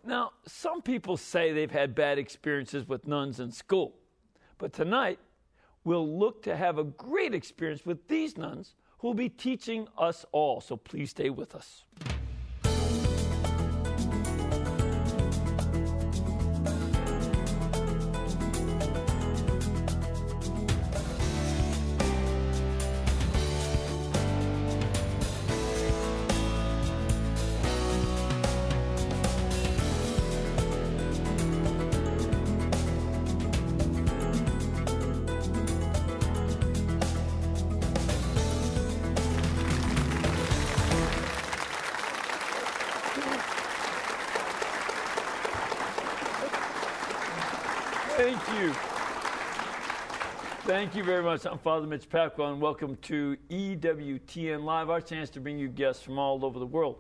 Now, some people say they've had bad experiences with nuns in school. But tonight, we'll look to have a great experience with these nuns who will be teaching us all. So please stay with us. Thank you. Thank you very much. I'm Father Mitch Pacwa, and welcome to EWTN Live, our chance to bring you guests from all over the world.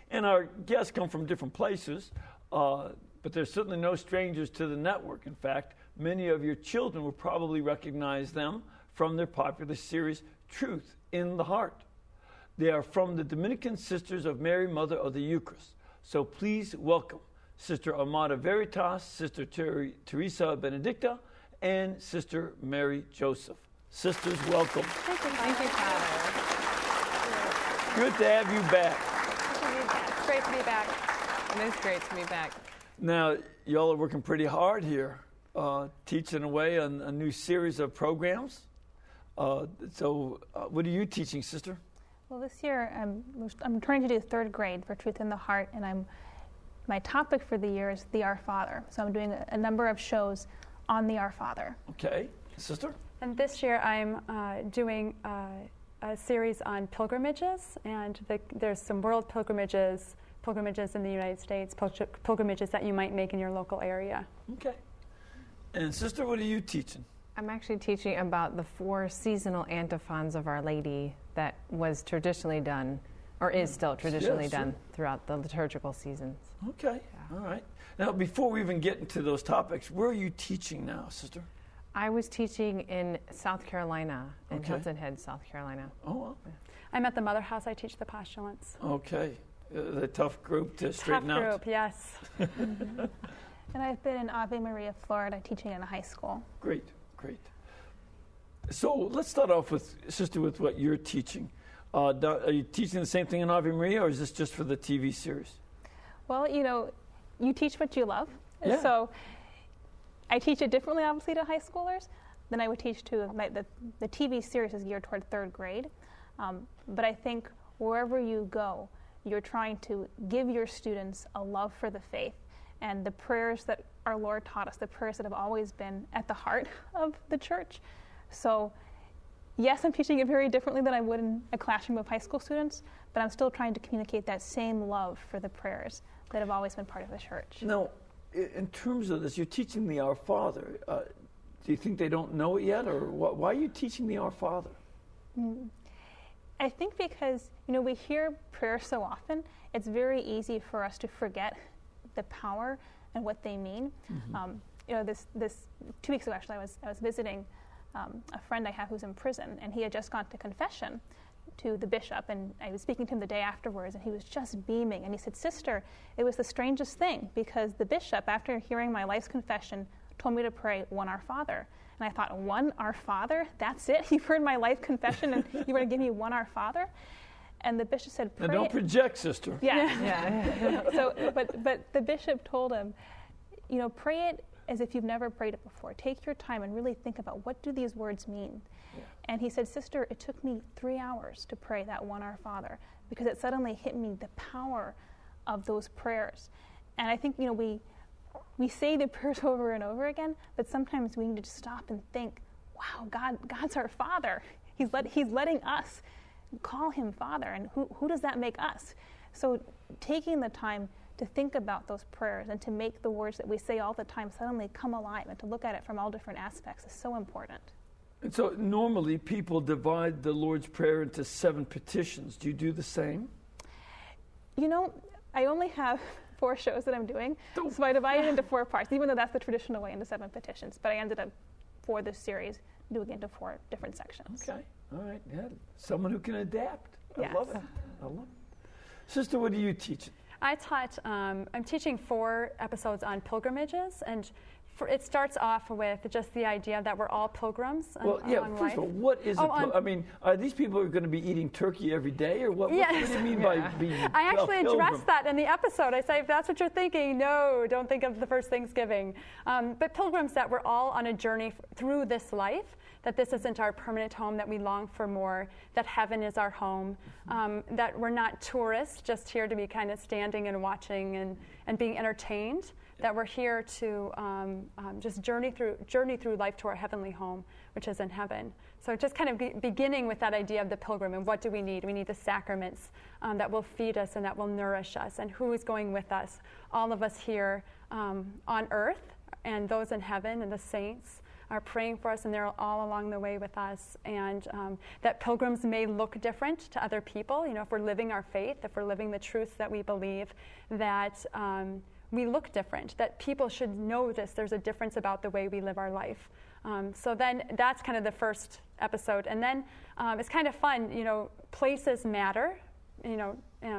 And our guests come from different places, but they're certainly no strangers to the network. In fact, many of your children will probably recognize them from their popular series, Truth in the Heart. They are from the Dominican Sisters of Mary, Mother of the Eucharist. So please welcome Sister Amada Veritas, Sister Teresa Benedicta, and Sister Mary Joseph. Sisters, welcome. Thank you, Father. Good to have you back. It's great to be back. It is great to be back. Now, y'all are working pretty hard here, teaching away on a new series of programs. What are you teaching, Sister? Well, this year I'm trying to do third grade for Truth in the Heart, and my topic for the year is the Our Father. So I'm doing a number of shows on the Our Father. Okay. Sister? And this year I'm doing a series on pilgrimages, and there's some world pilgrimages in the United States, pilgrimages that you might make in your local area. Okay. And Sister, what are you teaching? I'm actually teaching about the 4 seasonal antiphons of Our Lady that was traditionally done, or is still traditionally done throughout the liturgical seasons. Okay. Yeah. All right. Now, before we even get into those topics, where are you teaching now, Sister? I was teaching in South Carolina, in Hilton Head, South Carolina. Oh, well. I'm at the Mother House. I teach the postulants. Okay. The tough group to straighten out. Tough group, yes. And I've been in Ave Maria, Florida, teaching in a high school. Great, great. So let's start off with, Sister, with what you're teaching. Are you teaching the same thing in Ave Maria, or is this just for the TV series? Well, you teach what you love. Yeah. So I teach it differently, obviously, to high schoolers than I would teach to the TV series is geared toward third grade. But I think wherever you go, you're trying to give your students a love for the faith and the prayers that our Lord taught us, the prayers that have always been at the heart of the church. So yes, I'm teaching it very differently than I would in a classroom of high school students, but I'm still trying to communicate that same love for the prayers that have always been part of the church. Now, in terms of this, you're teaching the Our Father. Do you think they don't know it yet, or why are you teaching the Our Father? I think because, we hear prayer so often, it's very easy for us to forget the power and what they mean. Mm-hmm. This 2 weeks ago, actually, I was visiting a friend I have who's in prison, and he had just gone to confession to the bishop, and I was speaking to him the day afterwards, and he was just beaming, and he said, "Sister, it was the strangest thing, because the bishop, after hearing my life's confession, told me to pray one Our Father." And I thought, one Our Father? That's it? You've heard my life confession, and you want to give me one Our Father? And the bishop said, "Pray." Now, don't project, Sister. Yeah. So, but the bishop told him, pray it as if you've never prayed it before. Take your time and really think about, what do these words mean? Yeah. And he said, "Sister, it took me 3 hours to pray that one Our Father, because it suddenly hit me the power of those prayers." And I think, we say the prayers over and over again, but sometimes we need to stop and think, wow, God's our Father. He's letting us call him Father, and who does that make us? So taking the time to think about those prayers and to make the words that we say all the time suddenly come alive, and to look at it from all different aspects is so important. And so normally people divide the Lord's Prayer into 7 petitions. Do you do the same? I only have 4 shows that I'm doing, so I divide it into 4 parts, even though that's the traditional way, into 7 petitions. But I ended up, for this series, doing it into 4 different sections. Okay. All right. Yeah. Someone who can adapt. I Yes. love it. I love it. Sister, what are you teaching? I taught, I'm teaching 4 episodes on pilgrimages, and it starts off with just the idea that we're all pilgrims. Well, first of all, what is I mean, are these people who are going to be eating turkey every day, or what? Yes. What do you mean by being I actually addressed pilgrim? that in the episode. I say, if that's what you're thinking, no, don't think of the first Thanksgiving. But pilgrims, that we're all on a journey through this life, that this isn't our permanent home, that we long for more, that heaven is our home, that we're not tourists just here to be kind of standing and watching and being entertained, that we're here to just journey through life to our heavenly home, which is in heaven. So just kind of beginning with that idea of the pilgrim, and what do we need? We need the sacraments that will feed us and that will nourish us, and who is going with us? All of us here on earth, and those in heaven, and the saints are praying for us, and they're all along the way with us. And that pilgrims may look different to other people. You know, if we're living our faith, if we're living the truths that we believe, that we look different, that people should know this. There's a difference about the way we live our life. So then that's kind of the first episode. And then it's kind of fun, you know, places matter, you know,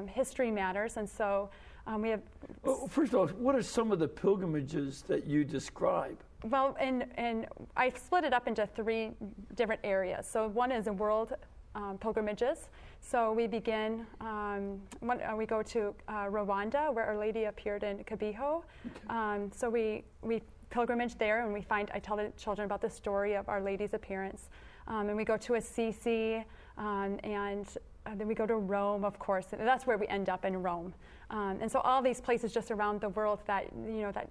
history matters. And so we have... Well, first of all, what are some of the pilgrimages that you describe? Well, and I split it up into 3 different areas. So one is the world pilgrimages. So we begin, we go to Rwanda, where Our Lady appeared in Kabiho. So we pilgrimage there, and I tell the children about the story of Our Lady's appearance. And we go to Assisi, and then we go to Rome, of course. And that's where we end up, in Rome. And so all these places just around the world that, you know, that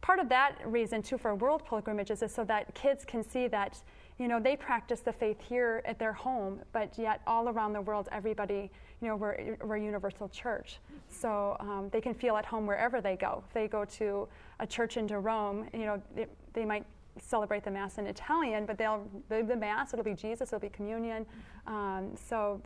part of that reason too for world pilgrimages is so that kids can see that, you know, they practice the faith here at their home, but yet all around the world, everybody, you know, we're a universal church. So they can feel at home wherever they go. If they go to a church into Rome, you know, they might celebrate the Mass in Italian, but they'll live the Mass. It'll be Jesus. It'll be communion. So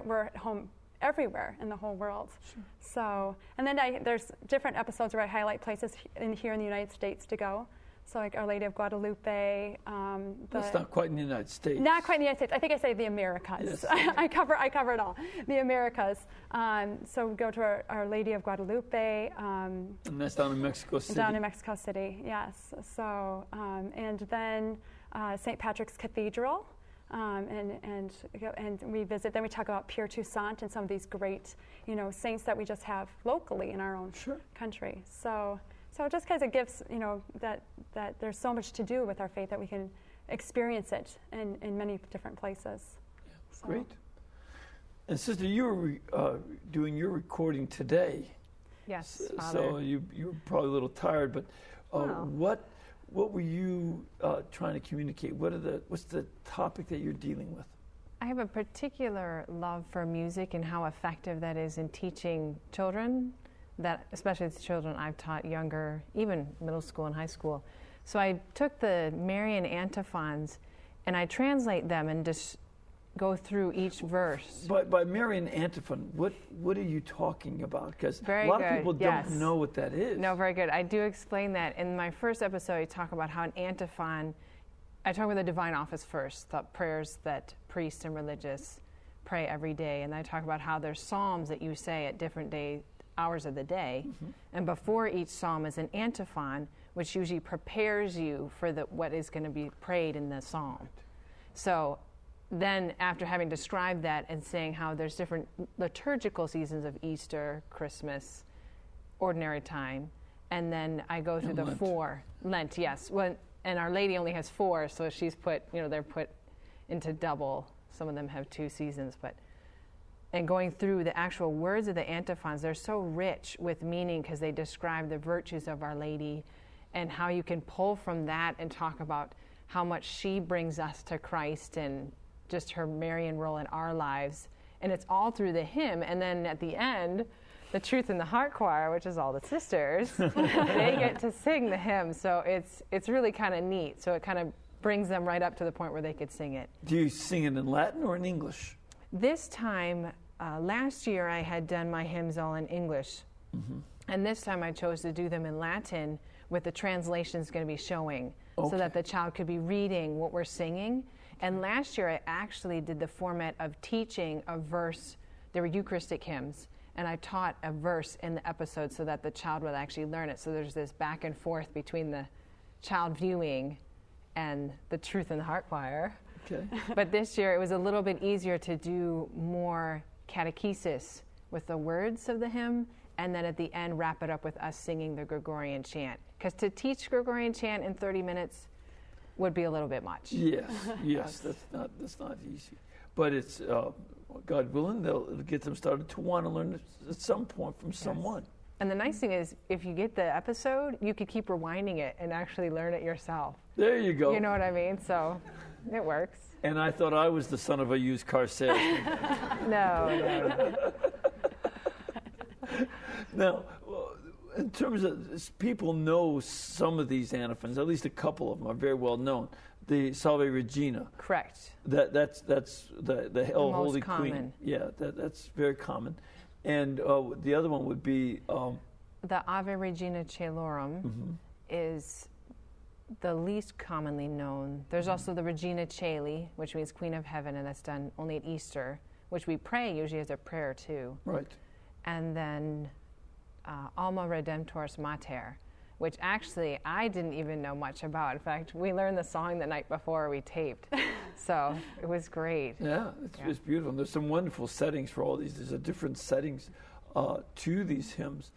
we're at home everywhere in the whole world. Sure. So, and then there's different episodes where I highlight places here in the United States to go. So like Our Lady of Guadalupe. That's not quite in the United States. Not quite in the United States. I think I say the Americas. Yes. I cover it all. The Americas. So we go to Our Lady of Guadalupe. And that's down in Mexico City. Down in Mexico City, yes. So, and then St. Patrick's Cathedral. And we visit. Then we talk about Pierre Toussaint and some of these great, you know, saints that we just have locally in our own country. So it just kind of gives, you know, that there's so much to do with our faith that we can experience it in many different places. Yeah, so. Great. And Sister, you were doing your recording today. Yes, Father. So you were probably a little tired, but what were you trying to communicate? What's the topic that you're dealing with? I have a particular love for music and how effective that is in teaching children, that especially the children I've taught younger, even middle school and high school. So I took the Marian antiphons and I translate them and just go through each verse. By Marian antiphon, what are you talking about? Because a lot of people don't know what that is. No, very good. I do explain that. In my first episode, I talk about how an antiphon, I talk about the divine office first, the prayers that priests and religious pray every day. And I talk about how there's psalms that you say at different hours of the day. Mm-hmm. And before each psalm is an antiphon, which usually prepares you for what is going to be prayed in the psalm. So then after having described that and saying how there's different liturgical seasons of Easter, Christmas, ordinary time, and then I go through the Lent. 4. Lent, yes. Well, and Our Lady only has 4, so she's put, you know, they're put into double. Some of them have 2 seasons, and going through the actual words of the antiphons, they're so rich with meaning because they describe the virtues of Our Lady and how you can pull from that and talk about how much she brings us to Christ and just her Marian role in our lives. And it's all through the hymn. And then at the end, the Truth in the Heart Choir, which is all the sisters, they get to sing the hymn. So it's really kind of neat. So it kind of brings them right up to the point where they could sing it. Do you sing it in Latin or in English? This time, last year I had done my hymns all in English. Mm-hmm. And this time I chose to do them in Latin with the translations going to be showing so that the child could be reading what we're singing. And last year I actually did the format of teaching a verse. There were Eucharistic hymns. And I taught a verse in the episode so that the child would actually learn it. So there's this back and forth between the child viewing and the Truth in the Heart choir. Okay. But this year it was a little bit easier to do more catechesis with the words of the hymn, and then at the end wrap it up with us singing the Gregorian chant. Because to teach Gregorian chant in 30 minutes would be a little bit much. Yes, that's not easy. But it's, God willing, they'll get them started to want to learn at some point from someone. And the nice thing is, if you get the episode, you could keep rewinding it and actually learn it yourself. There you go. You know what I mean? So it works. And I thought I was the son of a used car salesman. No. Now, in terms of people know some of these antiphons, at least a couple of them are very well known. The Salve Regina. Correct. That's the Hail Holy common. Queen. Yeah, that's very common. And the other one would be the Ave Regina Caelorum is the least commonly known. There's also the Regina Caeli, which means Queen of Heaven, and that's done only at Easter, which we pray usually as a prayer too. Right. And then Alma Redemptoris Mater, which actually I didn't even know much about. In fact, we learned the song the night before we taped. So it was great. Yeah, it's beautiful. And there's some wonderful settings for all these. There's a different settings to these hymns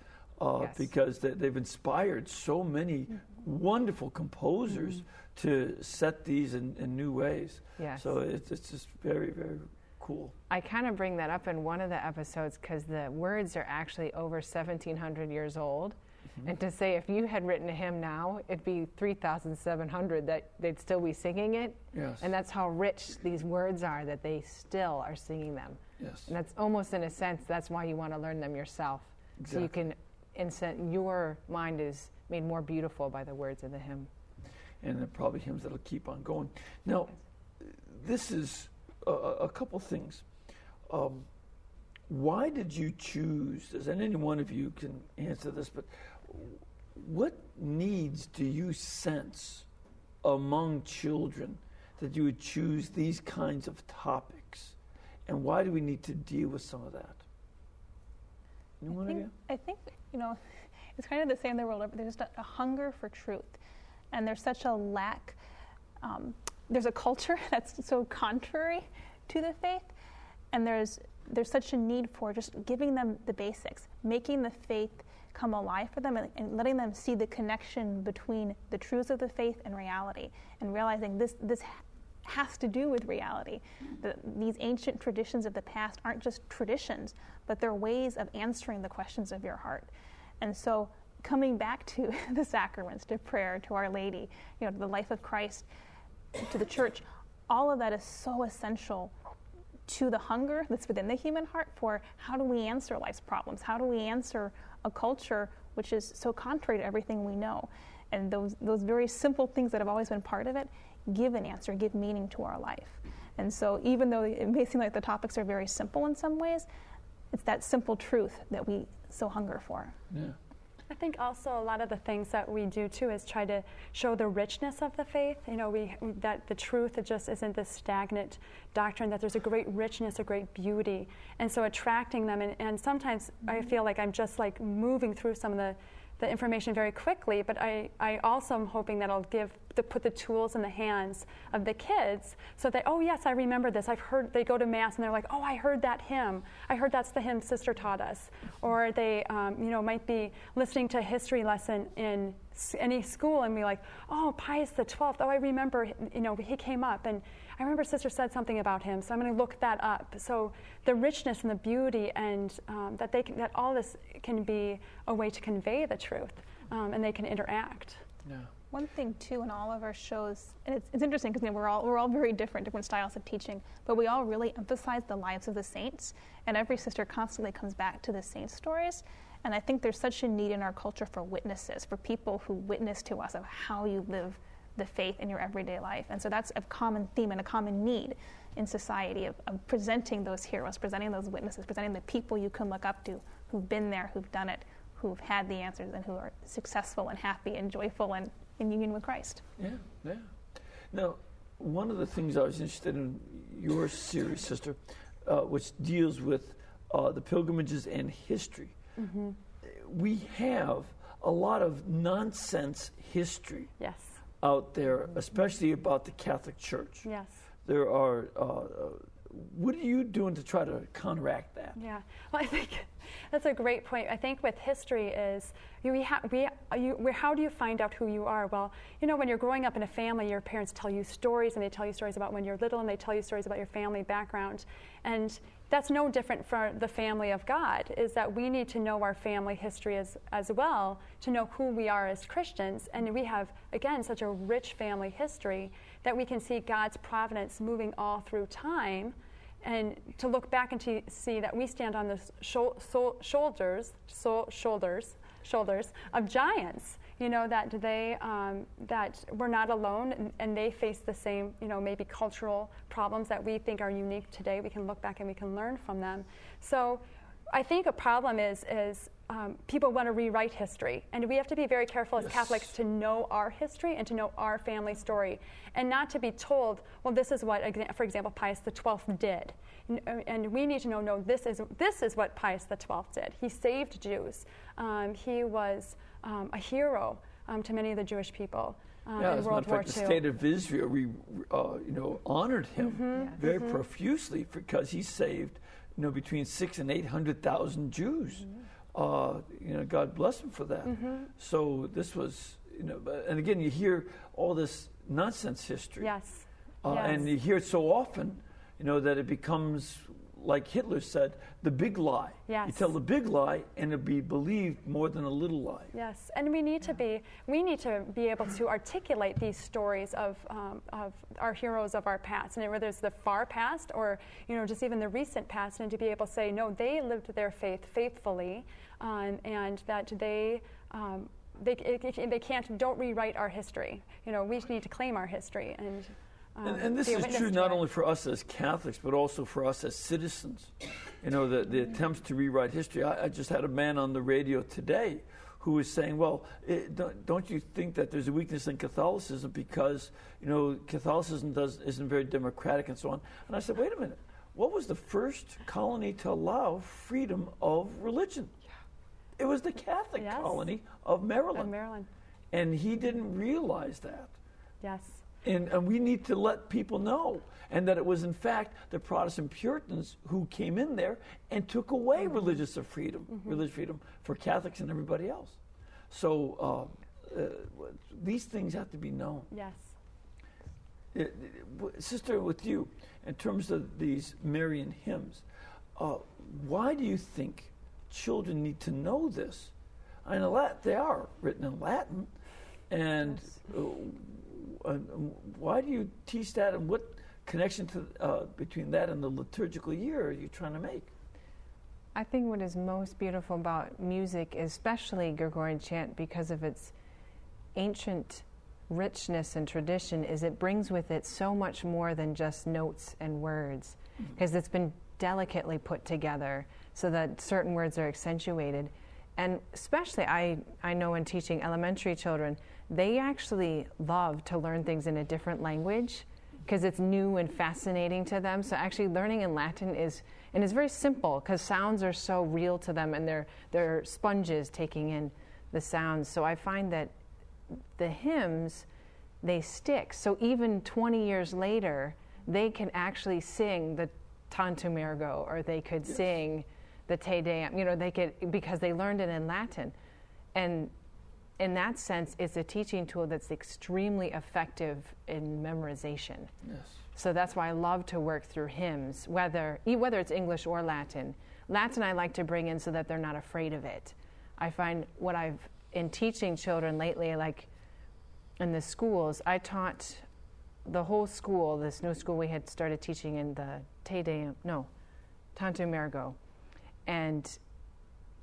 because they've inspired so many wonderful composers to set these in new ways. Yes. So it's just very, very cool. I kind of bring that up in one of the episodes because the words are actually over 1,700 years old. And to say if you had written a hymn now, it'd be 3,700 that they'd still be singing it. Yes. And that's how rich these words are, that they still are singing them. Yes. And that's almost, in a sense, that's why you want to learn them yourself. Exactly. So you can, your mind is made more beautiful by the words of the hymn. And they're probably hymns that'll keep on going. Now, this is a couple things. Why did you choose, and any one of you can answer this, but what needs do you sense among children that you would choose these kinds of topics? And why do we need to deal with some of that? Anyone of you? I think, it's kind of the same in the world. There's just a hunger for truth. And there's such a lack. There's a culture that's so contrary to the faith. And there's such a need for just giving them the basics, making the faith come alive for them, and letting them see the connection between the truths of the faith and reality, and realizing this has to do with reality. These ancient traditions of the past aren't just traditions, but they're ways of answering the questions of your heart. And so coming back to the sacraments, to prayer, to Our Lady, to the life of Christ, to the church, all of that is so essential to the hunger that's within the human heart for how do we answer life's problems? How do we answer a culture which is so contrary to everything we know? And those very simple things that have always been part of it give an answer, give meaning to our life. And so even though it may seem like the topics are very simple in some ways, it's that simple truth that we so hunger for. Yeah. I think also a lot of the things that we do too is try to show the richness of the faith. That the truth, it just isn't this stagnant doctrine, that there's a great richness, a great beauty. And so attracting them, and sometimes I feel like I'm just like moving through some of the information very quickly, but I also am hoping that I'll put the tools in the hands of the kids so that, oh yes, I remember this. I've heard, they go to Mass and they're like, oh, I heard that hymn. I heard that's the hymn Sister taught us. Or they might be listening to a history lesson in any school and be like, oh, Pius XII, oh, I remember, he came up and I remember Sister said something about him, so I'm going to look that up. So the richness and the beauty, and that all this can be a way to convey the truth, and they can interact. Yeah. One thing too in all of our shows, and it's interesting because we're all very different styles of teaching, but we all really emphasize the lives of the saints, and every sister constantly comes back to the saints' stories. And I think there's such a need in our culture for witnesses, for people who witness to us of how you live the faith in your everyday life. And so that's a common theme and a common need in society of presenting those heroes, presenting those witnesses, presenting the people you can look up to who've been there, who've done it, who've had the answers, and who are successful and happy and joyful and in union with Christ. Yeah. Now, one of the things I was interested in your series, Sister, which deals with the pilgrimages and history. We have a lot of nonsense history Yes. out there, especially about the Catholic Church. Yes. There are, what are you doing to try to counteract that? Yeah, well, I think that's a great point. I think with history is, how do you find out who you are? Well, you know, when you're growing up in a family, your parents tell you stories, and they tell you stories about when you're little, and they tell you stories about your family background. And that's no different for the family of God, is that we need to know our family history as well to know who we are as Christians. And we have, again, such a rich family history that we can see God's providence moving all through time, and to look back and to see that we stand on the shoulders of giants. You know, that that we're not alone, and they face the same, you know, maybe cultural problems that we think are unique today. We can look back and we can learn from them. So I think a problem is people want to rewrite history, and we have to be very careful as Catholics to know our history and to know our family story, and not to be told, well, this is what, for example, Pius XII did, and we need to know, no, this is what Pius XII did. He saved Jews. He was a hero to many of the Jewish people in World War II. The state of Israel, honored him very profusely because he saved, between 600,000 and 800,000 Jews. God bless him for that. So this was, and again, you hear all this nonsense history. Yes. And you hear it so often, that it becomes, like Hitler said, the big lie. Yes. You tell the big lie, and it'll be believed more than a little lie. Yes, and we need to be able to articulate these stories of our heroes of our past, and whether it's the far past or just even the recent past, and to be able to say, no, they lived their faith faithfully, and that they can't. Don't rewrite our history. We need to claim our history and this is true not only for us as Catholics, but also for us as citizens. The attempts to rewrite history. I just had a man on the radio today who was saying, well, don't you think that there's a weakness in Catholicism because, Catholicism isn't very democratic and so on? And I said, wait a minute. What was the first colony to allow freedom of religion? It was the Catholic colony of Maryland. And he didn't realize that. Yes. And we need to let people know, and that it was in fact the Protestant Puritans who came in there and took away religious freedom for Catholics and everybody else. So these things have to be known. Yes. Sister, with you, in terms of these Marian hymns, why do you think children need to know this? I know they are written in Latin, and why do you teach that, and what connection between that and the liturgical year are you trying to make? I think what is most beautiful about music, especially Gregorian chant, because of its ancient richness and tradition, is it brings with it so much more than just notes and words, because it's been delicately put together so that certain words are accentuated. And especially, I know in teaching elementary children, they actually love to learn things in a different language because it's new and fascinating to them. So actually learning in Latin is very simple because sounds are so real to them, and they're sponges taking in the sounds. So I find that the hymns, they stick. So even 20 years later, they can actually sing the Tantum Ergo, or they could sing the Te Deum, they could, because they learned it in Latin. And in that sense, it's a teaching tool that's extremely effective in memorization. Yes. So that's why I love to work through hymns, whether it's English or Latin. Latin I like to bring in so that they're not afraid of it. I find in teaching children lately, like in the schools, I taught the whole school, this new school we had started teaching in the Tantum Ergo. And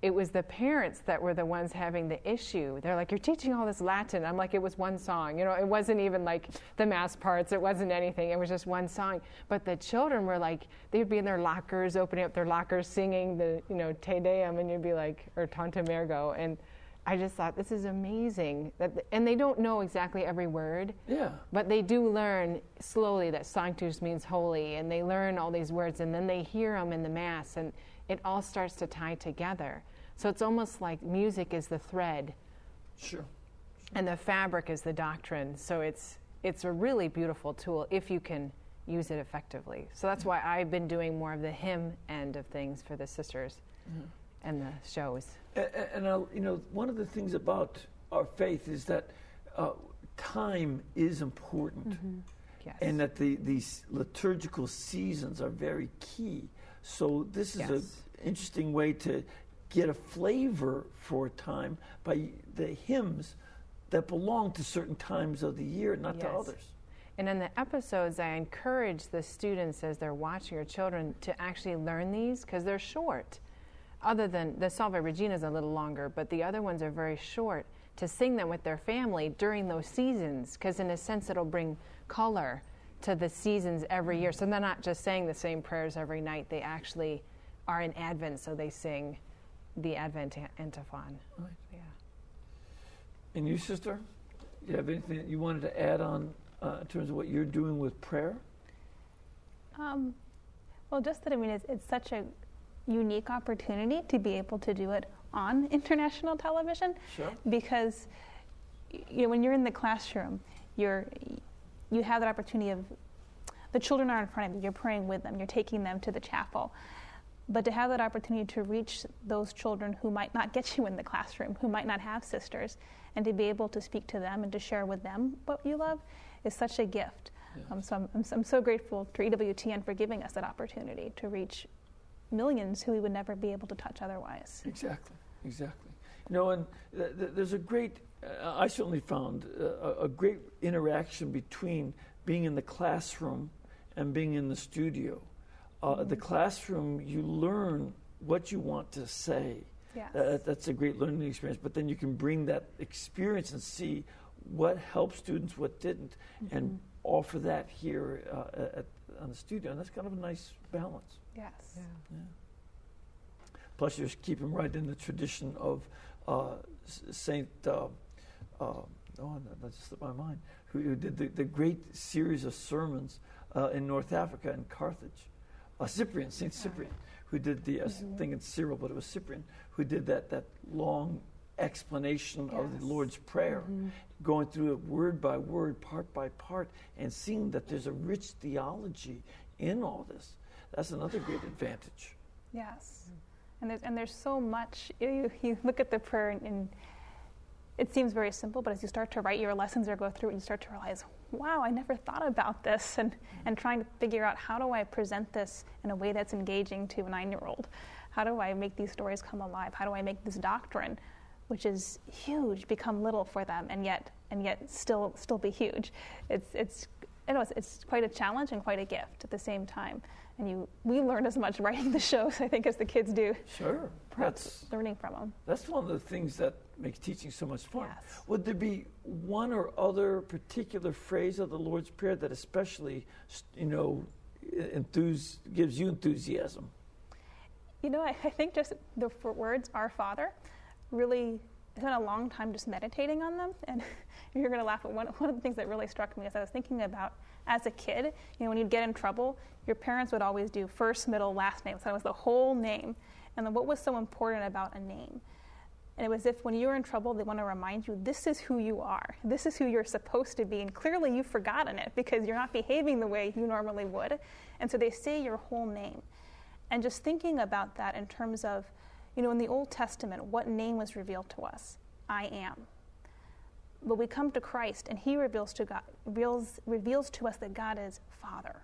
it was the parents that were the ones having the issue. They're like, you're teaching all this Latin. I'm like, it was one song. It wasn't even like the mass parts. It wasn't anything. It was just one song. But the children were like, they'd be in their lockers, opening up their lockers, singing the, Te Deum, and you'd be like, or Tantum Ergo. And I just thought, this is amazing. And they don't know exactly every word. Yeah. But they do learn slowly that Sanctus means holy, and they learn all these words, and then they hear them in the Mass, and it all starts to tie together. So it's almost like music is the thread. Sure. And the fabric is the doctrine. So it's a really beautiful tool if you can use it effectively. So that's why I've been doing more of the hymn end of things for the sisters and the shows. And one of the things about our faith is that time is important, Yes. and that these liturgical seasons are very key. So this is an interesting way to get a flavor for time by the hymns that belong to certain times of the year, not to others. And in the episodes, I encourage the students as they're watching your children to actually learn these because they're short. Other than the Salve Regina is a little longer, but the other ones are very short, to sing them with their family during those seasons because in a sense it'll bring color to the seasons every year. So they're not just saying the same prayers every night. They actually are in Advent, so they sing the Advent antiphon. Right. Yeah. And you, sister, do you have anything that you wanted to add on in terms of what you're doing with prayer? Well, just that, it's such a unique opportunity to be able to do it on international television. Sure. Because, when you're in the classroom, you have that opportunity of, the children are in front of you, you're praying with them, you're taking them to the chapel. But to have that opportunity to reach those children who might not get you in the classroom, who might not have sisters, and to be able to speak to them and to share with them what you love is such a gift. Yes. So I'm so grateful to EWTN for giving us that opportunity to reach millions who we would never be able to touch otherwise. Exactly. And there's a great, I certainly found a great interaction between being in the classroom and being in the studio. The classroom, you learn what you want to say. Yes. That's a great learning experience. But then you can bring that experience and see what helped students, what didn't, and offer that here on the studio. And that's kind of a nice balance. Yes. Yeah. Plus, you're keeping right in the tradition of Saint, that just slipped my mind, who did the great series of sermons in North Africa and Carthage. Cyprian, Saint Cyprian, who did the thing in Cyril, but it was Cyprian, who did that long explanation of the Lord's Prayer, going through it word by word, part by part, and seeing that there's a rich theology in all this. That's another great advantage. Yes. And there's so much. You look at the prayer and it seems very simple, but as you start to write your lessons or go through it, you start to realize, wow, I never thought about this, and trying to figure out, how do I present this in a way that's engaging to a 9-year-old? How do I make these stories come alive? How do I make this doctrine, which is huge, become little for them, and yet still be huge? It's quite a challenge and quite a gift at the same time. And we learn as much writing the shows, I think, as the kids do. Sure. Perhaps learning from them. That's one of the things that makes teaching so much fun. Yes. Would there be one or other particular phrase of the Lord's Prayer that especially, gives you enthusiasm? I think just the words, Our Father, really, I spent a long time just meditating on them. And you're going to laugh, but one of the things that really struck me is I was thinking about, as a kid, when you'd get in trouble, your parents would always do first, middle, last name. So that was the whole name. And then what was so important about a name? And it was if when you were in trouble, they want to remind you, this is who you are. This is who you're supposed to be. And clearly you've forgotten it because you're not behaving the way you normally would. And so they say your whole name. And just thinking about that in terms of, in the Old Testament, what name was revealed to us? I am. But we come to Christ, and He reveals to us that God is Father.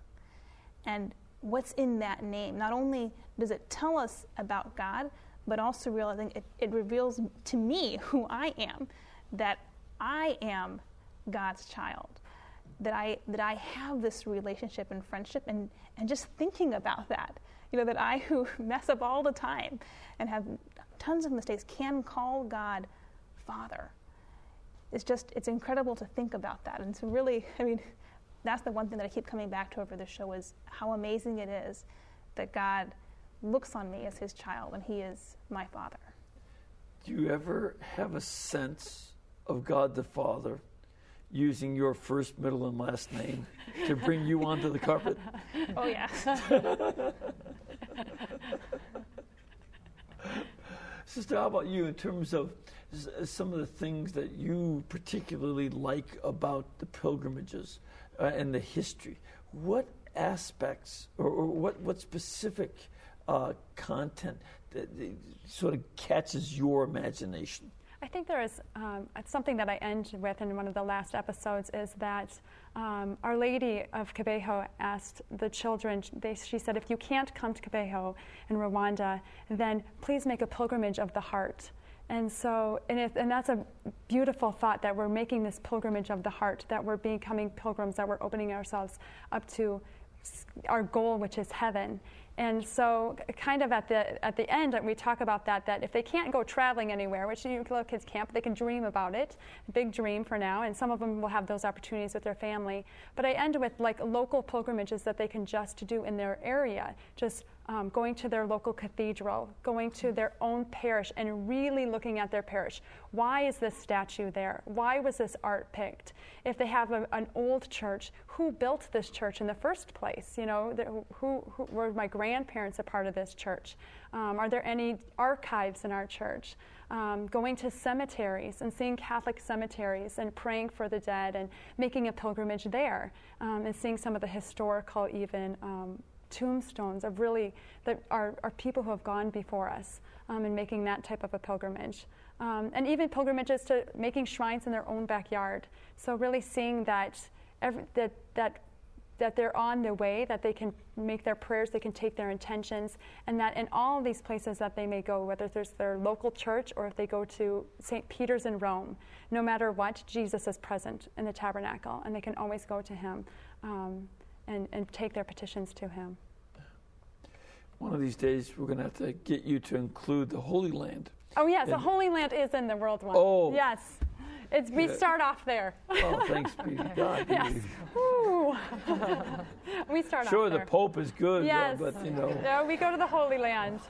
And what's in that name? Not only does it tell us about God, but also realizing it reveals to me who I am, that I am God's child, that I have this relationship and friendship, and just thinking about that, that I, who mess up all the time and have tons of mistakes, can call God Father. It's incredible to think about that. And so really, that's the one thing that I keep coming back to over the show, is how amazing it is that God looks on me as His child and He is my Father. Do you ever have a sense of God the Father using your first, middle, and last name to bring you onto the carpet? Oh, yes. Sister, how about you in terms of some of the things that you particularly like about the pilgrimages and the history? What aspects or what specific content that sort of catches your imagination? I think there is something that I end with in one of the last episodes is that Our Lady of Kibeho asked the children, she said, if you can't come to Kibeho in Rwanda, then please make a pilgrimage of the heart. And so, and that's a beautiful thought, that we're making this pilgrimage of the heart, that we're becoming pilgrims, that we're opening ourselves up to our goal, which is heaven. And so kind of at the end, we talk about that if they can't go traveling anywhere, which little kids can't, but they can dream about it, big dream for now, and some of them will have those opportunities with their family. But I end with like local pilgrimages that they can just do in their area, just going to their local cathedral, going to their own parish and really looking at their parish. Why is this statue there? Why was this art picked? If they have an old church, who built this church in the first place? You know, who were my grandparents a part of this church? Are there any archives in our church? Going to cemeteries and seeing Catholic cemeteries and praying for the dead and making a pilgrimage there, and seeing some of the historical even tombstones of really that are people who have gone before us, and making that type of a pilgrimage. And even pilgrimages to making shrines in their own backyard. So really seeing that they're on the way, that they can make their prayers, they can take their intentions, and that in all these places that they may go, whether there's their local church or if they go to St. Peter's in Rome, no matter what, Jesus is present in the tabernacle, and they can always go to him and take their petitions to him. One of these days, we're going to have to get you to include the Holy Land. Oh, yes, the Holy Land is in the World one. Oh. Yes. We start off there. Oh, thanks be to God. Yes. We start off there. Sure, the Pope is good, yes. but you know. No, we go to the Holy Land.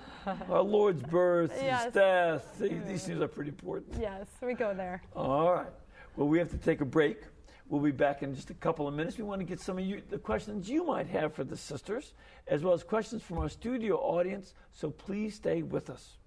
Our Lord's birth, yes. his death, these things are pretty important. Yes, we go there. All right. Well, we have to take a break. We'll be back in just a couple of minutes. We want to get some of the questions you might have for the sisters, as well as questions from our studio audience, so please stay with us.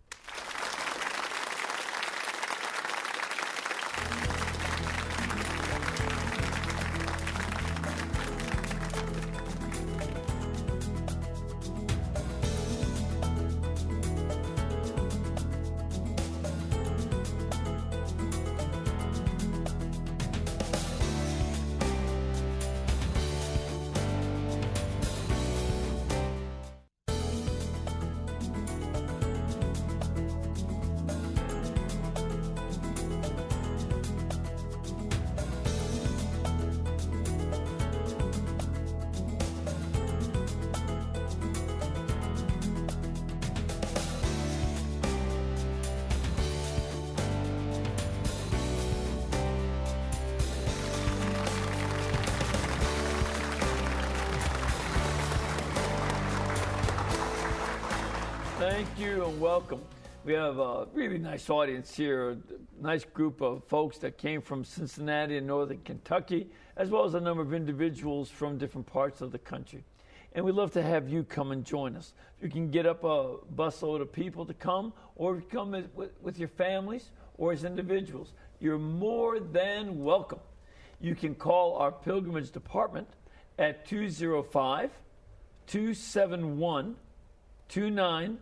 Thank you and welcome. We have a really nice audience here, a nice group of folks that came from Cincinnati and northern Kentucky, as well as a number of individuals from different parts of the country. And we'd love to have you come and join us. If you can get up a busload of people to come, or if you come with your families or as individuals, you're more than welcome. You can call our pilgrimage department at 205-271-2966,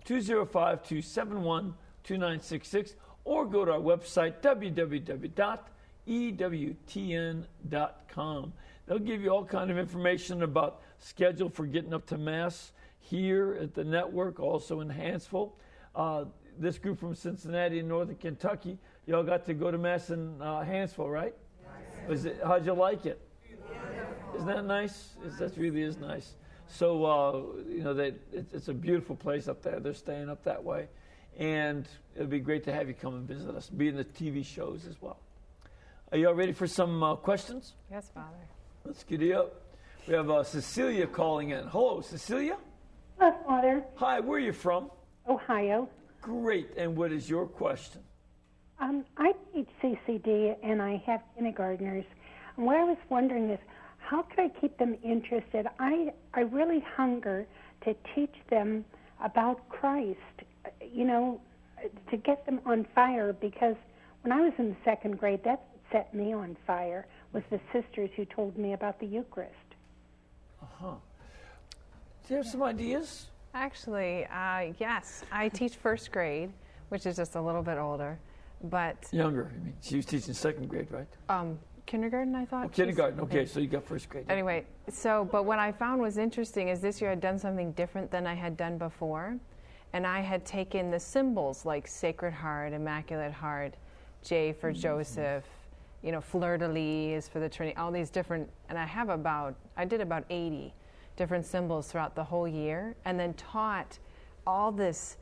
205-271-2966, or go to our website, www.ewtn.com. They'll give you all kind of information about schedule for getting up to Mass here at the network, also in Hansville. This group from Cincinnati and northern Kentucky, y'all got to go to Mass in Hansville, right? Yes. How'd you like it? Isn't that nice? That really is nice. So, it's a beautiful place up there. They're staying up that way. And it'll be great to have you come and visit us, be in the TV shows as well. Are you all ready for some questions? Yes, Father. Let's get you up. We have Cecilia calling in. Hello, Cecilia. Hello, Father. Hi, where are you from? Ohio. Great. And what is your question? I teach CCD, and I have kindergartners. And what I was wondering is, how could I keep them interested? I really hunger to teach them about Christ, to get them on fire, because when I was in the second grade, that's what set me on fire, was the sisters who told me about the Eucharist. Uh-huh. Do you have some ideas? Actually, yes. I teach first grade, which is just a little bit older, but... Younger. I mean, she was teaching second grade, right? Kindergarten, I thought. Oh, kindergarten. Okay, so you got first grade. Anyway, but what I found was interesting is this year I'd done something different than I had done before. And I had taken the symbols like Sacred Heart, Immaculate Heart, J for Joseph, fleur-de-lis is for the Trinity, all these different, and I did about 80 different symbols throughout the whole year, and then taught all this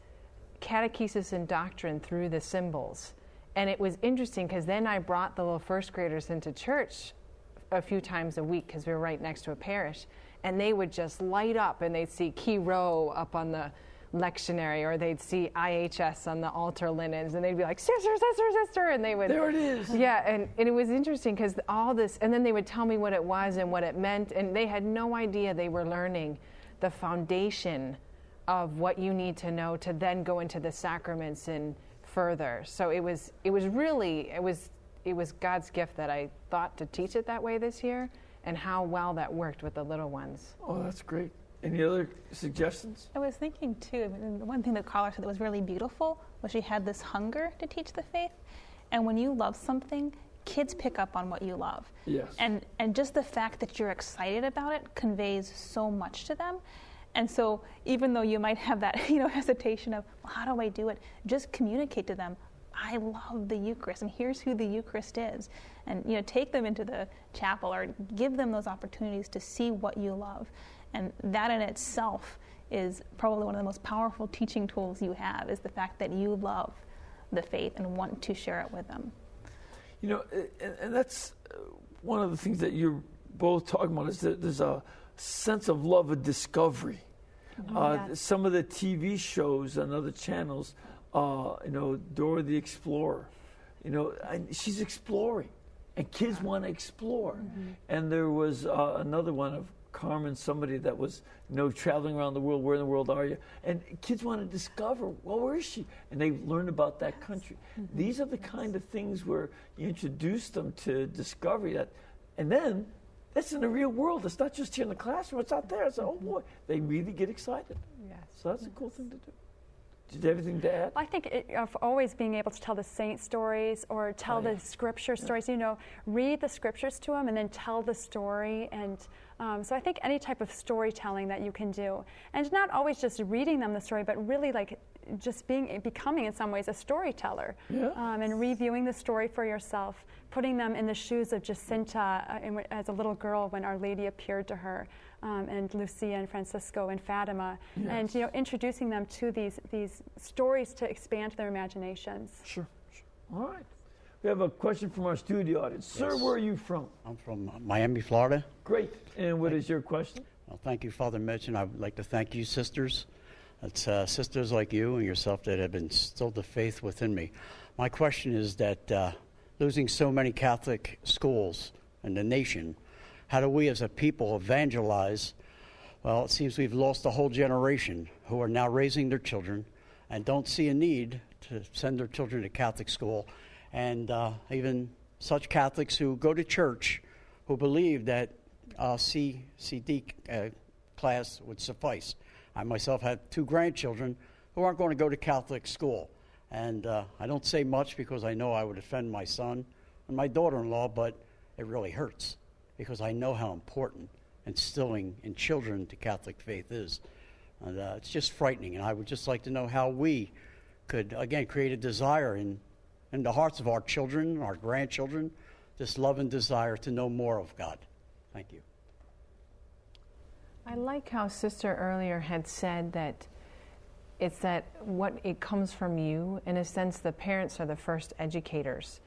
catechesis and doctrine through the symbols. And it was interesting because then I brought the little first graders into church a few times a week because we were right next to a parish, and they would just light up, and they'd see Key Row up on the lectionary, or they'd see IHS on the altar linens, and they'd be like, sister, sister, sister, and they would... There it is. Yeah, and it was interesting because all this, and then they would tell me what it was and what it meant, and they had no idea they were learning the foundation of what you need to know to then go into the sacraments and further. So it was God's gift that I thought to teach it that way this year, and how well that worked with the little ones. Oh, that's great. Any other suggestions? I was thinking too, the one thing that Carla said that was really beautiful was she had this hunger to teach the faith. And when you love something, kids pick up on what you love. Yes. And just the fact that you're excited about it conveys so much to them. And so even though you might have that hesitation of, well, how do I do it? Just communicate to them, I love the Eucharist, and here's who the Eucharist is. And take them into the chapel or give them those opportunities to see what you love. And that in itself is probably one of the most powerful teaching tools you have, is the fact that you love the faith and want to share it with them. And that's one of the things that you're both talking about, is that there's a sense of love of discovery. Yes. Some of the TV shows on other channels, Dora the Explorer, she's exploring, and kids want to explore. Mm-hmm. And there was another one of Carmen, somebody that was traveling around the world. Where in the world are you? And kids want to discover, well, where is she? And they learn about that country. Mm-hmm. These are the kind of things where you introduce them to discovery, and then that's in the real world. It's not just here in the classroom. It's out there. It's oh boy, they really get excited. Yes. So that's a cool thing to do. Did you have anything to add? I think of always being able to tell the saint stories or tell the scripture stories. Read the scriptures to them and then tell the story. And so I think any type of storytelling that you can do, and not always just reading them the story, but really just becoming in some ways a storyteller, and reviewing the story for yourself, putting them in the shoes of Jacinta as a little girl when Our Lady appeared to her, and Lucia and Francisco and Fatima, and introducing them to these stories to expand their imaginations. Sure. All right. We have a question from our studio audience. Yes. Sir, where are you from? I'm from Miami, Florida. Great. And what is your question? Well, thank you, Father Mitch, and I would like to thank you, sisters. It's sisters like you and yourself that have instilled the faith within me. My question is that losing so many Catholic schools in the nation, how do we as a people evangelize? Well, it seems we've lost a whole generation who are now raising their children and don't see a need to send their children to Catholic school. And even such Catholics who go to church who believe that CD class would suffice. I myself have 2 grandchildren who aren't going to go to Catholic school. And I don't say much because I know I would offend my son and my daughter-in-law, but it really hurts because I know how important instilling in children the Catholic faith is. And it's just frightening, and I would just like to know how we could, again, create a desire in the hearts of our children, our grandchildren, this love and desire to know more of God. Thank you. I like how Sister earlier had said that it's that what it comes from you. In a sense, the parents are the first educators,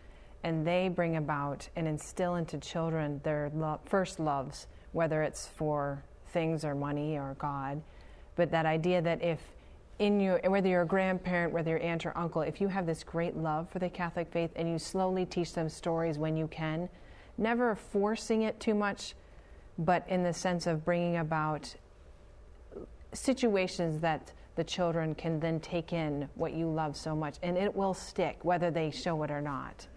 and they bring about and instill into children their first loves, whether it's for things or money or God. But that idea that whether you're a grandparent, whether you're aunt or uncle, if you have this great love for the Catholic faith and you slowly teach them stories when you can, never forcing it too much, but in the sense of bringing about situations that the children can then take in what you love so much, and it will stick whether they show it or not.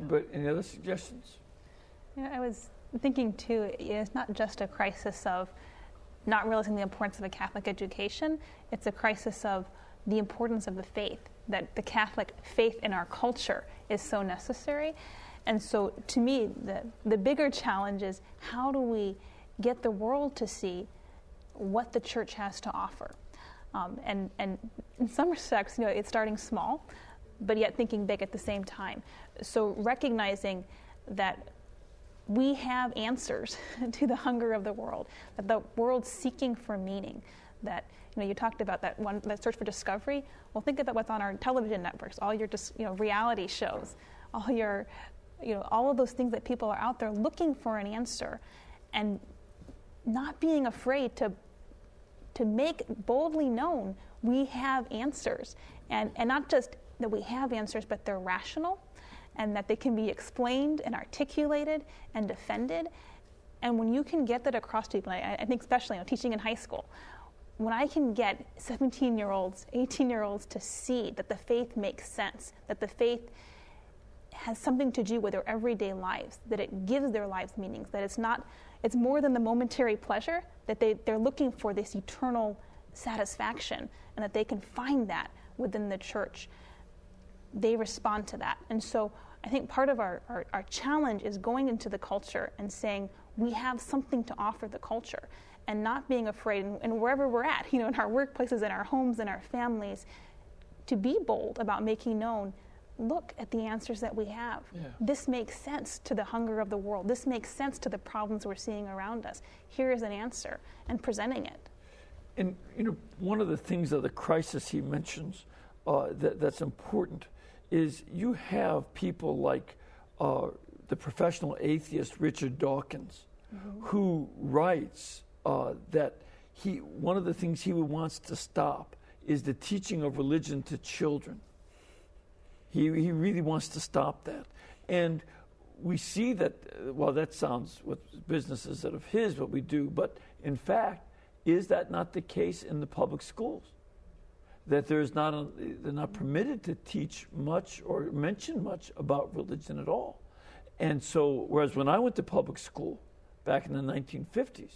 But any other suggestions? Yeah, I was thinking too, it's not just a crisis of not realizing the importance of a Catholic education, it's a crisis of the importance of the faith, that the Catholic faith in our culture is so necessary. And so to me, the bigger challenge is how do we get the world to see what the church has to offer? And in some respects, it's starting small, but yet thinking big at the same time. So recognizing that we have answers to the hunger of the world, that the world's seeking for meaning, that you talked about that search for discovery. Well, think about what's on our television networks, all your reality shows, all your all of those things that people are out there looking for an answer, and not being afraid to make boldly known we have answers, and not just that we have answers, but they're rational, and that they can be explained and articulated and defended. And when you can get that across to people, I think especially teaching in high school, when I can get 17-year-olds, 18-year-olds to see that the faith makes sense, that the faith has something to do with their everyday lives, that it gives their lives meanings, that it's more than the momentary pleasure, that they're looking for this eternal satisfaction, and that they can find that within the church, they respond to that. And so I think part of our challenge is going into the culture and saying we have something to offer the culture, and not being afraid, and wherever we're at, in our workplaces, in our homes, in our families, to be bold about making known, look at the answers that we have. Yeah. This makes sense to the hunger of the world. This makes sense to the problems we're seeing around us. Here is an answer, and presenting it. And one of the things of the crisis he mentions that's important is you have people like the professional atheist Richard Dawkins, who writes that one of the things he wants to stop is the teaching of religion to children. He really wants to stop that. And we see that, well, that sounds what businesses that of his, what we do, but in fact, is that not the case in the public schools? That they're not permitted to teach much or mention much about religion at all. And so, whereas when I went to public school back in the 1950s,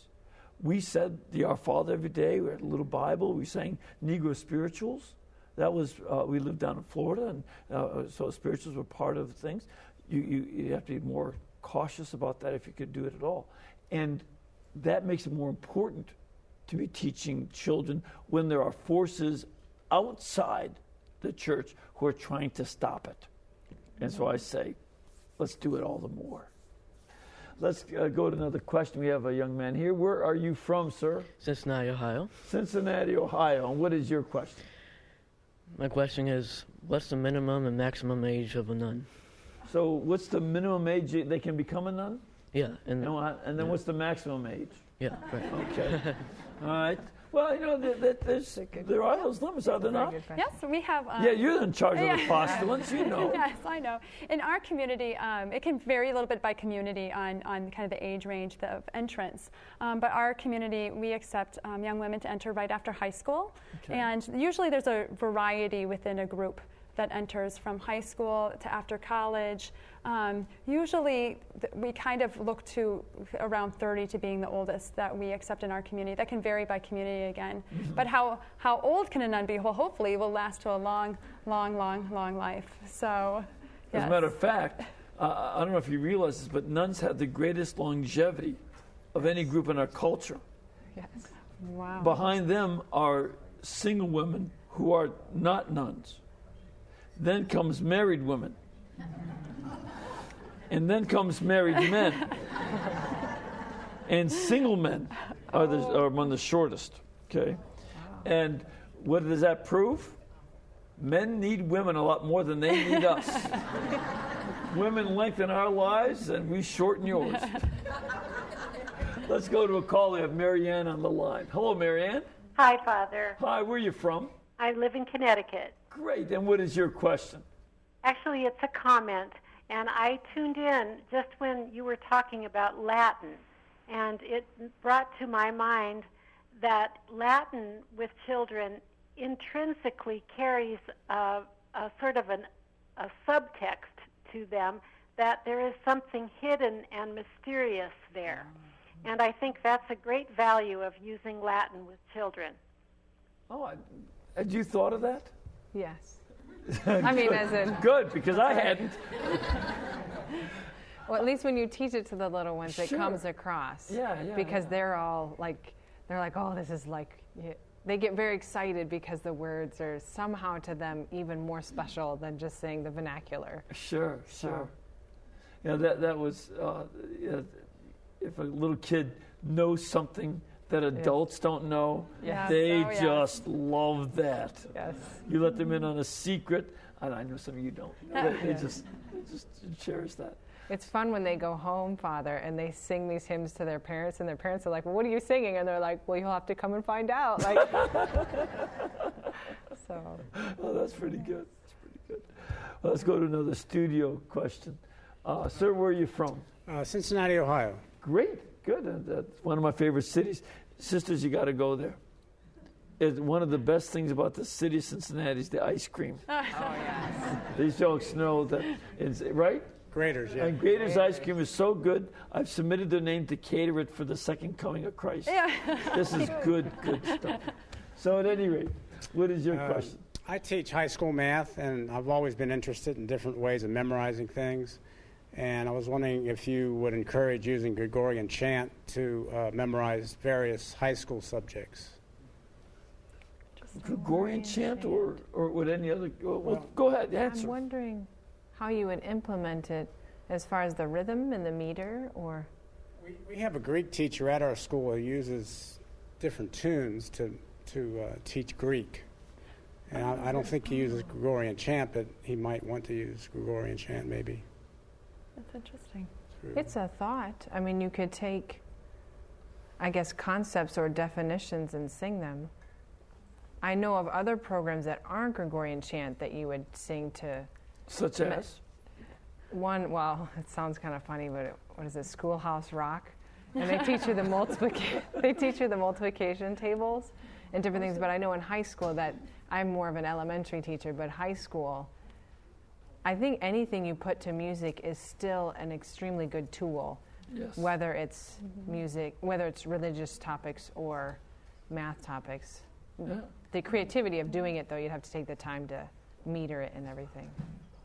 we said the Our Father every day, we had a little Bible, we sang Negro spirituals. That was, we lived down in Florida, and so spirituals were part of things. You have to be more cautious about that if you could do it at all. And that makes it more important to be teaching children when there are forces outside the church who are trying to stop it. And so I say, let's do it all the more. Let's go to another question. We have a young man here. Where are you from, sir? Cincinnati, Ohio. Cincinnati, Ohio. And what is your question? My question is, what's the minimum and maximum age of a nun? So what's the minimum age they can become a nun? Yeah. And then what's the maximum age? Yeah, right. Okay. All right. Well, there are those limits, are there not? Yes, we have. Yeah, you're in charge of the postulants, Yes, I know. In our community, it can vary a little bit by community on kind of the age range of entrance. But our community, we accept young women to enter right after high school. Okay. And usually there's a variety within a group that enters from high school to after college. Usually we kind of look to around 30 to being the oldest that we accept in our community. That can vary by community again. Mm-hmm. But how old can a nun be? Well, hopefully it will last to a long, long, long, long life. So, yes. As a matter of fact, I don't know if you realize this, but nuns have the greatest longevity of any group in our culture. Yes. Wow. Behind them are single women who are not nuns. Then comes married women. And then comes married men. And single men are among the shortest. Okay? Wow. And what does that prove? Men need women a lot more than they need us. Women lengthen our lives and we shorten yours. Let's go to a call. We have Marianne on the line. Hello, Marianne. Hi, Father. Hi, where are you from? I live in Connecticut. Great. And what is your question? Actually, it's a comment. And I tuned in just when you were talking about Latin. And it brought to my mind that Latin with children intrinsically carries a sort of a subtext to them, that there is something hidden and mysterious there. And I think that's a great value of using Latin with children. Oh, had you thought of that? Yes. I mean, as in... Good, because I hadn't. Well, at least when you teach it to the little ones, it comes across. Yeah. Because they're all like, oh, this is like... Yeah. They get very excited because the words are somehow to them even more special than just saying the vernacular. Sure. Yeah, that was... if a little kid knows something that adults don't know, they just love that. Yes. You let them in on a secret, and I know some of you don't. They just cherish that. It's fun when they go home, Father, and they sing these hymns to their parents, and their parents are like, well, what are you singing? And they're like, well, you'll have to come and find out. Like, so. Oh, that's pretty good. Well, let's go to another studio question. Sir, where are you from? Cincinnati, Ohio. Great, good. That's one of my favorite cities. Sisters, you got to go there. It's one of the best things about the city of Cincinnati is the ice cream. Oh, yes. These folks know that, right? Grater's, yeah. And Grater's ice cream is so good, I've submitted their name to cater it for the second coming of Christ. Yeah. This is good stuff. So at any rate, what is your question? I teach high school math, and I've always been interested in different ways of memorizing things. And I was wondering if you would encourage using Gregorian chant to memorize various high school subjects. Gregorian chant or would any other... Well, go ahead, answer. I'm wondering how you would implement it as far as the rhythm and the meter, or... We have a Greek teacher at our school who uses different tunes to teach Greek. And I don't think he uses Gregorian chant, but he might want to use Gregorian chant maybe. That's interesting. It's a thought. I mean, you could take, I guess, concepts or definitions and sing them. I know of other programs that aren't Gregorian chant that you would sing to... Such as? One, well, it sounds kind of funny, but what is it, Schoolhouse Rock? And they teach you the multiplication tables and different things. But I know in high school that I'm more of an elementary teacher, but high school, I think anything you put to music is still an extremely good tool. Yes. Whether it's music, whether it's religious topics or math topics. Yeah. The creativity of doing it, though, you'd have to take the time to meter it and everything.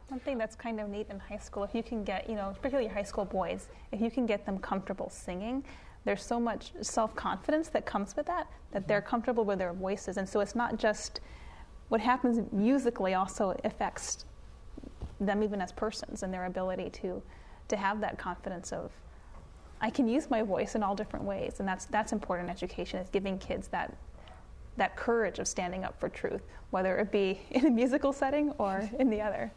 One thing that's kind of neat in high school, if you can get, particularly high school boys, if you can get them comfortable singing, there's so much self-confidence that comes with that they're comfortable with their voices. And so it's not just what happens musically also affects them even as persons and their ability to have that confidence of, I can use my voice in all different ways. And that's important in education, is giving kids that courage of standing up for truth, whether it be in a musical setting or in the other.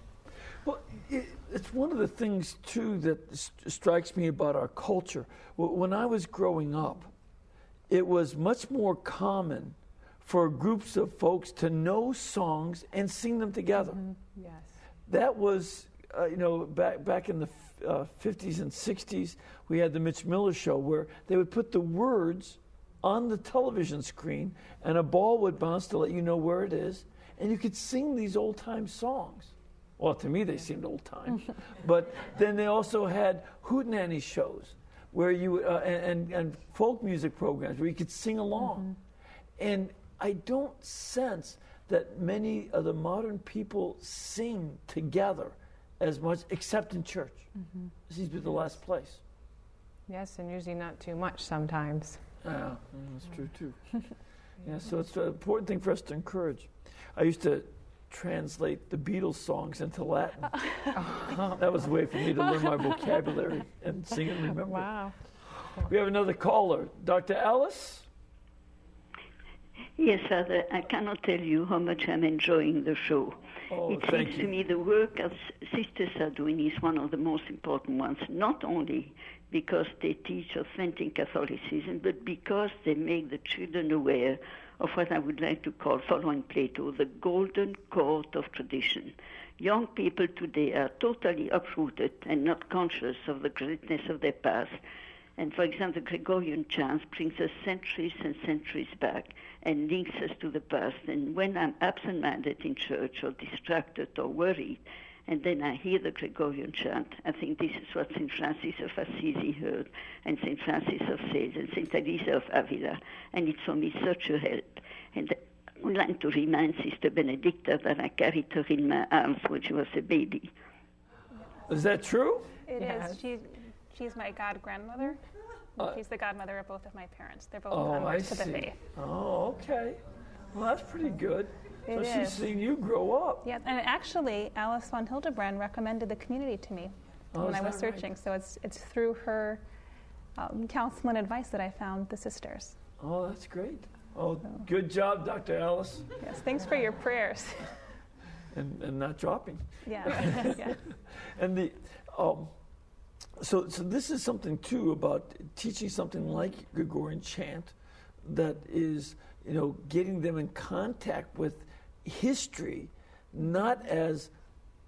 Well, it's one of the things, too, that strikes me about our culture. When I was growing up, it was much more common for groups of folks to know songs and sing them together. Mm-hmm. Yes. That was, back in the 50s and 60s, we had the Mitch Miller Show, where they would put the words on the television screen, and a ball would bounce to let you know where it is, and you could sing these old-time songs. Well, to me, they seemed old-time. But then they also had hootenanny shows where you and folk music programs where you could sing along. Mm-hmm. And I don't sense that many of the modern people sing together as much, except in church. Mm-hmm. This seems to be the last place. Yes, and usually not too much sometimes. Yeah, that's true, too. Yeah, so it's an important thing for us to encourage. I used to translate the Beatles songs into Latin. That was a way for me to learn my vocabulary and sing and remember. Wow. We have another caller. Dr. Alice? Yes, Father, I cannot tell you how much I'm enjoying the show. Oh, it seems to me the work of sisters are doing is one of the most important ones, not only because they teach authentic Catholicism, but because they make the children aware of what I would like to call, following Plato, the golden court of tradition. Young people today are totally uprooted and not conscious of the greatness of their past, And for example, the Gregorian chant brings us centuries and centuries back and links us to the past. And when I'm absent-minded in church or distracted or worried, and then I hear the Gregorian chant, I think this is what St. Francis of Assisi heard, and St. Francis of Sales, and St. Teresa of Avila, and it's for me such a help. And I would like to remind Sister Benedicta that I carried her in my arms when she was a baby. Is that true? It is. She's my god-grandmother. She's the godmother of both of my parents. They're both converts to the faith. Oh, okay. Well, that's pretty good. So she's seen you grow up. Yeah, and actually, Alice von Hildebrand recommended the community to me when I was searching. Right? So it's through her counsel and advice that I found the sisters. Oh, that's great. Oh, good job, Dr. Alice. Yes, thanks for your prayers. And not dropping. Yeah. Yeah. And the so this is something too about teaching something like Gregorian chant that is, getting them in contact with history, not as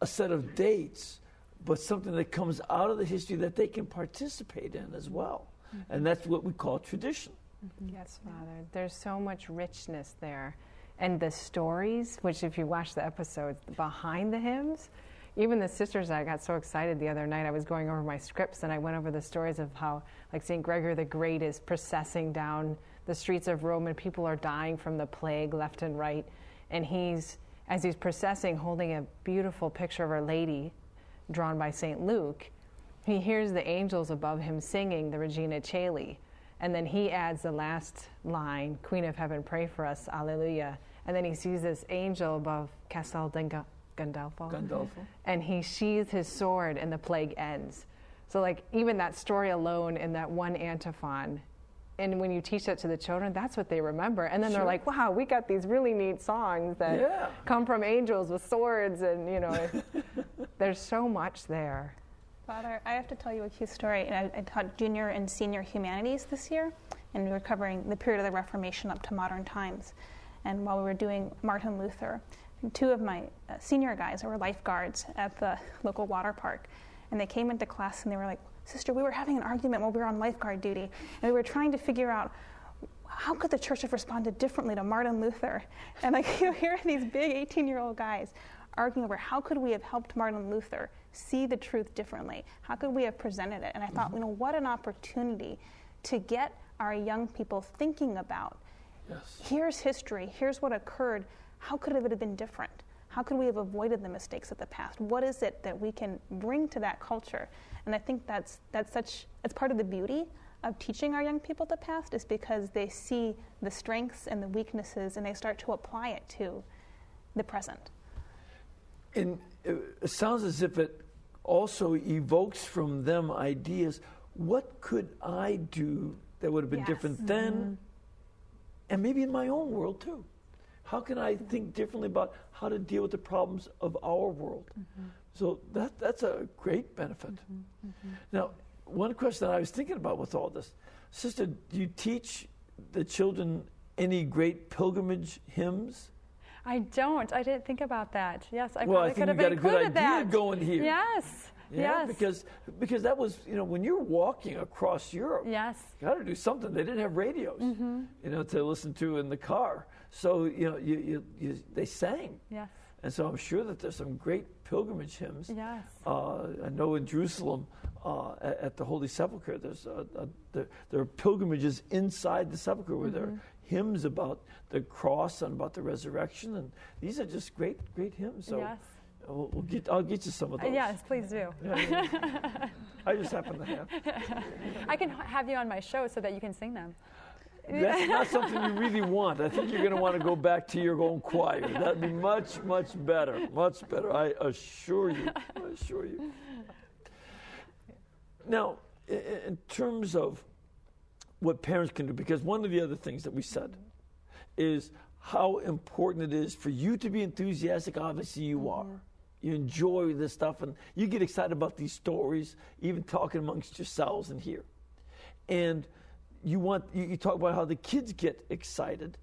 a set of dates, but something that comes out of the history that they can participate in as well. Mm-hmm. And that's what we call tradition. Mm-hmm. Yes, Father. There's so much richness there. And the stories, which if you watch the episodes behind the hymns, even the sisters, I got so excited the other night. I was going over my scripts and I went over the stories of how, like, St. Gregory the Great is processing down the streets of Rome and people are dying from the plague left and right. And as he's processing, holding a beautiful picture of Our Lady drawn by St. Luke, he hears the angels above him singing the Regina Caeli. And then he adds the last line, Queen of Heaven, pray for us, alleluia. And then he sees this angel above Castel Gandolfo. And he sheathes his sword and the plague ends. So like even that story alone in that one antiphon, and when you teach that to the children, that's what they remember. And then they're like, wow, we got these really neat songs that come from angels with swords and, there's so much there. Father, I have to tell you a cute story. I taught junior and senior humanities this year, and we were covering the period of the Reformation up to modern times. And while we were doing Martin Luther, two of my senior guys were lifeguards at the local water park, and they came into class and they were like, Sister, we were having an argument while we were on lifeguard duty, and we were trying to figure out how could the church have responded differently to Martin Luther? And here are these big 18-year-old guys arguing over how could we have helped Martin Luther see the truth differently? How could we have presented it? And I thought, what an opportunity to get our young people thinking about, here's history, here's what occurred, how could it have been different? How could we have avoided the mistakes of the past? What is it that we can bring to that culture? And I think that's part of the beauty of teaching our young people the past, is because they see the strengths and the weaknesses and they start to apply it to the present. And it sounds as if it also evokes from them ideas, what could I do that would have been different then, and maybe in my own world too? How can I think differently about how to deal with the problems of our world? Mm-hmm. So that's a great benefit. Mm-hmm. Mm-hmm. Now, one question that I was thinking about with all this, Sister, do you teach the children any great pilgrimage hymns? I don't. I didn't think about that. Yes, I probably could have included that. Well, I think you got a good idea that. going here. Yes. Yeah, yes. Because that was, when you're walking across Europe, yes, you got to do something. They didn't have radios, to listen to in the car. So, they sang. Yes. And so I'm sure that there's some great pilgrimage hymns. Yes. I know in Jerusalem, at the Holy Sepulchre, there are pilgrimages inside the sepulchre where there are hymns about the cross and about the resurrection, and these are just great hymns. So yes. I'll get you some of those. Yes, please do. Yeah. I just happen to have. I can have you on my show so that you can sing them. That's not something you really want. I think you're going to want to go back to your own choir. That'd be much, much better. Much better. I assure you. Now, in terms of what parents can do, because one of the other things that we said is how important it is for you to be enthusiastic. Obviously, you are. You enjoy this stuff, and you get excited about these stories, even talking amongst yourselves in here. And you talk about how the kids get excited.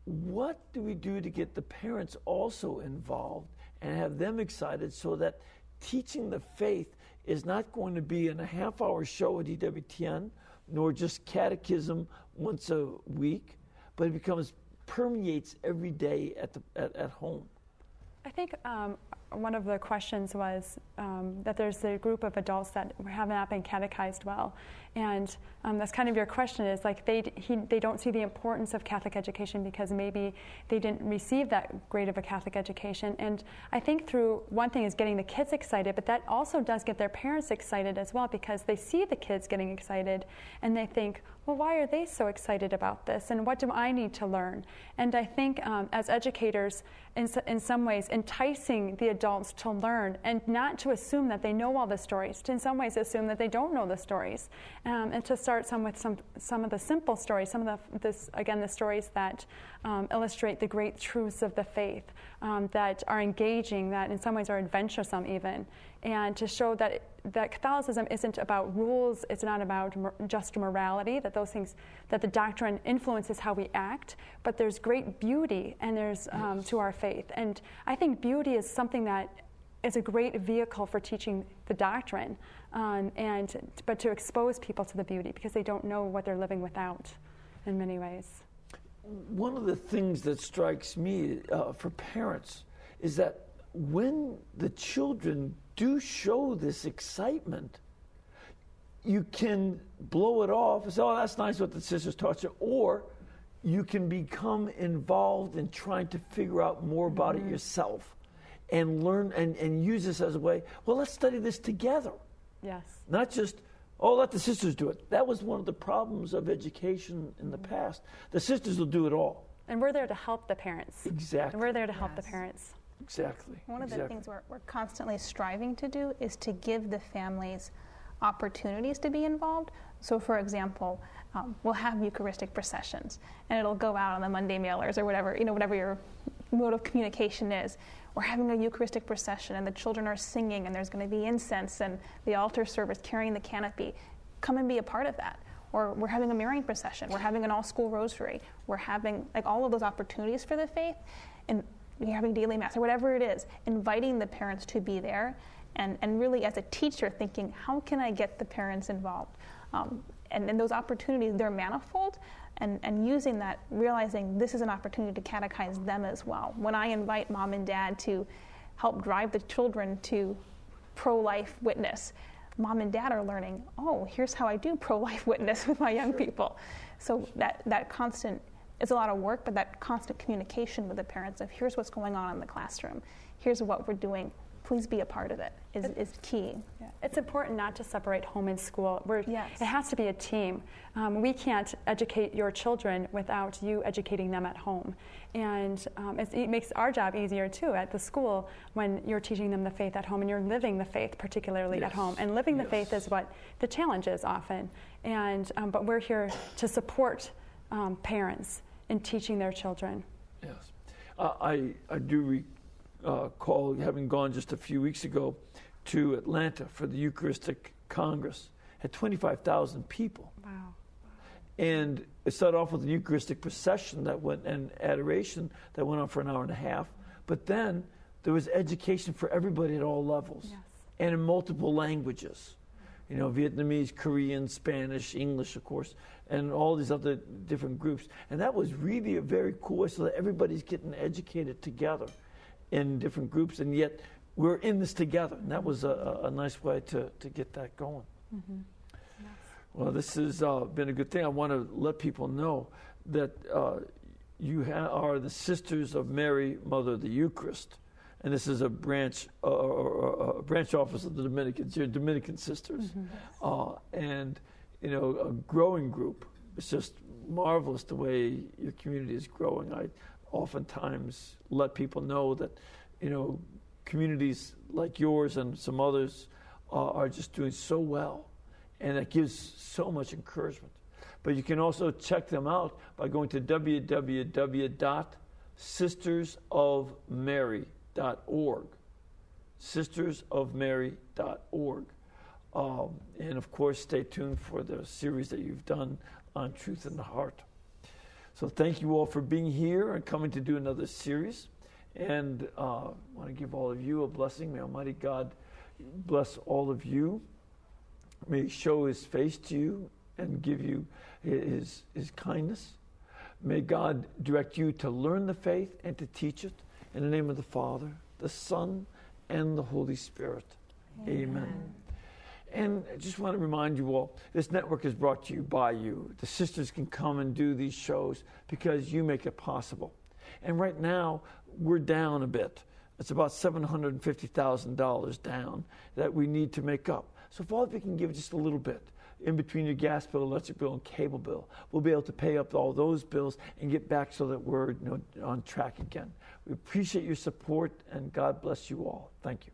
What do we do to get the parents also involved and have them excited so that teaching the faith is not going to be in a half-hour show at EWTN, nor just catechism once a week, but it permeates every day at home. I think one of the questions was that there's a group of adults that have not been catechized well, and that's kind of your question, is like they don't see the importance of Catholic education because maybe they didn't receive that great of a Catholic education. And I think through one thing is getting the kids excited, but that also does get their parents excited as well, because they see the kids getting excited and they think, well, why are they so excited about this, and what do I need to learn? And I think as educators, in some ways, enticing the adults to learn and not to assume that they know all the stories, to in some ways assume that they don't know the stories, and to start with some of the simple stories, some of the stories that illustrate the great truths of the faith, that are engaging, that in some ways are adventuresome even, and to show that Catholicism isn't about rules, it's not about just morality, that those things, that the doctrine influences how we act, but there's great beauty and there's to our faith. And I think beauty is something that is a great vehicle for teaching the doctrine, but to expose people to the beauty because they don't know what they're living without in many ways. One of the things that strikes me for parents is that when the children do show this excitement, you can blow it off and say, oh, that's nice what the sisters taught you, or you can become involved in trying to figure out more about it yourself and learn and use this as a way, well, let's study this together. Yes. Not just, oh, let the sisters do it. That was one of the problems of education in the past. The sisters will do it all. And we're there to help the parents. Exactly. And we're there to help the parents. Exactly. One of the things we're constantly striving to do is to give the families opportunities to be involved. So, for example, we'll have Eucharistic processions, and it'll go out on the Monday mailers or whatever your mode of communication is. We're having a Eucharistic procession, and the children are singing, and there's going to be incense and the altar service carrying the canopy. Come and be a part of that. Or we're having a Marian procession. We're having an all-school rosary. We're having all of those opportunities for the faith, and you're having daily mass or whatever it is, inviting the parents to be there, and really as a teacher thinking, how can I get the parents involved? And those opportunities, they're manifold, and using that, realizing this is an opportunity to catechize them as well. When I invite mom and dad to help drive the children to pro-life witness, mom and dad are learning, oh, here's how I do pro-life witness with my young people. So that constant, it's a lot of work, but that constant communication with the parents of here's what's going on in the classroom, here's what we're doing, please be a part of it, is key. Yeah. It's important not to separate home and school. Yes. It has to be a team. We can't educate your children without you educating them at home. And it makes our job easier, too, at the school when you're teaching them the faith at home and you're living the faith, particularly at home. And living the faith is what the challenge is often. And but we're here to support parents in teaching their children. Yes. I do recall having gone just a few weeks ago to Atlanta for the Eucharistic Congress. Had 25,000 people. Wow. And it started off with a Eucharistic procession that went, and adoration that went on for an hour and a half. But then there was education for everybody at all levels, and in multiple languages. You know, Vietnamese, Korean, Spanish, English, of course, and all these other different groups. And that was really a very cool way, so that everybody's getting educated together in different groups, and yet we're in this together. And that was a nice way to get that going. Mm-hmm. Yes. Well, this has been a good thing. I want to let people know that you are the Sisters of Mary, Mother of the Eucharist. And this is a branch office of the Dominicans. You're Dominican Sisters. Mm-hmm. And, you know, a growing group. It's just marvelous the way your community is growing. I oftentimes let people know that, you know, communities like yours and some others are just doing so well. And that gives so much encouragement. But you can also check them out by going to www.sistersofmary.org. sistersofmary.org. And of course, stay tuned for the series that you've done on Truth in the Heart. So thank you all for being here and coming to do another series. And I want to give all of you a blessing. May Almighty God bless all of you. May He show His face to you and give you His kindness. May God direct you to learn the faith and to teach it. In the name of the Father, the Son, and the Holy Spirit. Amen. And I just want to remind you all, this network is brought to you by you. The sisters can come and do these shows because you make it possible. And right now, we're down a bit. It's about $750,000 down that we need to make up. So if all of you can give just a little bit in between your gas bill, electric bill, and cable bill, we'll be able to pay up all those bills and get back so that we're on track again. We appreciate your support, and God bless you all. Thank you.